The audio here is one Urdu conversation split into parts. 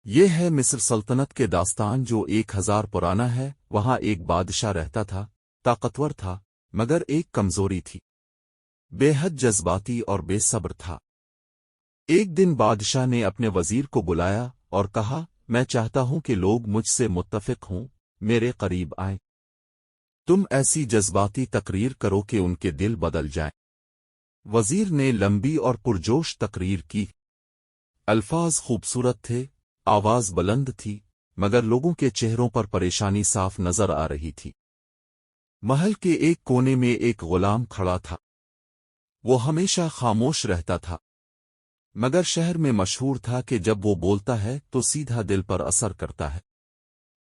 یہ ہے مصر سلطنت کے داستان جو 1000 پرانا ہے۔ وہاں ایک بادشاہ رہتا تھا، طاقتور تھا مگر ایک کمزوری تھی، بے حد جذباتی اور بے صبر تھا۔ ایک دن بادشاہ نے اپنے وزیر کو بلایا اور کہا، میں چاہتا ہوں کہ لوگ مجھ سے متفق ہوں، میرے قریب آئیں۔ تم ایسی جذباتی تقریر کرو کہ ان کے دل بدل جائیں۔ وزیر نے لمبی اور پرجوش تقریر کی۔ الفاظ خوبصورت تھے، آواز بلند تھی، مگر لوگوں کے چہروں پر پریشانی صاف نظر آ رہی تھی۔ محل کے ایک کونے میں ایک غلام کھڑا تھا۔ وہ ہمیشہ خاموش رہتا تھا، مگر شہر میں مشہور تھا کہ جب وہ بولتا ہے تو سیدھا دل پر اثر کرتا ہے۔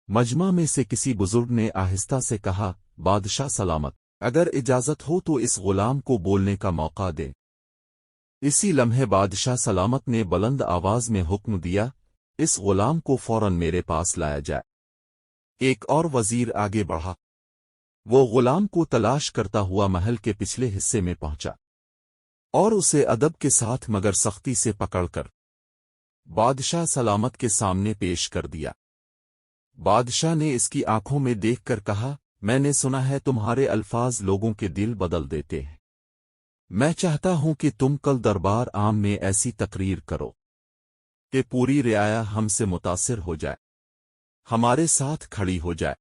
مجمع میں سے کسی بزرگ نے آہستہ سے کہا، بادشاہ سلامت، اگر اجازت ہو تو اس غلام کو بولنے کا موقع دیں۔ اسی لمحے بادشاہ سلامت نے بلند آواز میں حکم دیا، اس غلام کو فوراً میرے پاس لایا جائے۔ ایک اور وزیر آگے بڑھا۔ وہ غلام کو تلاش کرتا ہوا محل کے پچھلے حصے میں پہنچا اور اسے ادب کے ساتھ مگر سختی سے پکڑ کر بادشاہ سلامت کے سامنے پیش کر دیا۔ بادشاہ نے اس کی آنکھوں میں دیکھ کر کہا، میں نے سنا ہے تمہارے الفاظ لوگوں کے دل بدل دیتے ہیں۔ میں چاہتا ہوں کہ تم کل دربار عام میں ایسی تقریر کرو کہ پوری رعایا ہم سے متاثر ہو جائے، ہمارے ساتھ کھڑی ہو جائے۔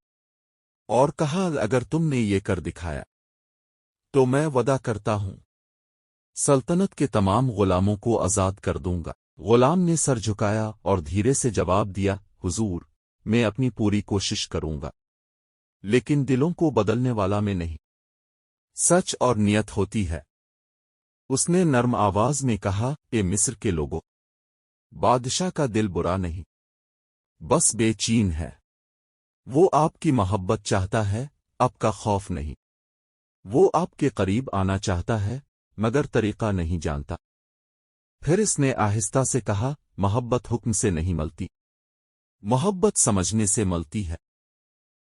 اور کہا، اگر تم نے یہ کر دکھایا تو میں وعدہ کرتا ہوں سلطنت کے تمام غلاموں کو آزاد کر دوں گا۔ غلام نے سر جھکایا اور دھیرے سے جواب دیا، حضور، میں اپنی پوری کوشش کروں گا، لیکن دلوں کو بدلنے والا میں نہیں، سچ اور نیت ہوتی ہے۔ اس نے نرم آواز میں کہا، اے مصر کے لوگوں، بادشاہ کا دل برا نہیں، بس بے چین ہے۔ وہ آپ کی محبت چاہتا ہے، آپ کا خوف نہیں۔ وہ آپ کے قریب آنا چاہتا ہے مگر طریقہ نہیں جانتا۔ پھر اس نے آہستہ سے کہا، محبت حکم سے نہیں ملتی، محبت سمجھنے سے ملتی ہے۔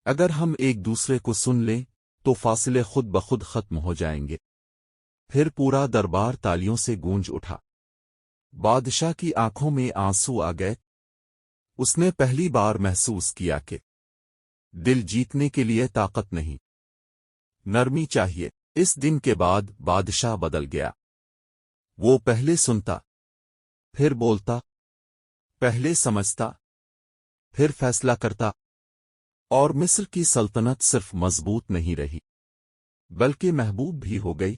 اگر ہم ایک دوسرے کو سن لیں تو فاصلے خود بخود ختم ہو جائیں گے۔ پھر پورا دربار تالیوں سے گونج اٹھا۔ بادشاہ کی آنکھوں میں آنسو آ گئے۔ اس نے پہلی بار محسوس کیا کہ دل جیتنے کے لیے طاقت نہیں، نرمی چاہیے۔ اس دن کے بعد بادشاہ بدل گیا۔ وہ پہلے سنتا، پھر بولتا، پہلے سمجھتا، پھر فیصلہ کرتا، اور مصر کی سلطنت صرف مضبوط نہیں رہی بلکہ محبوب بھی ہو گئی۔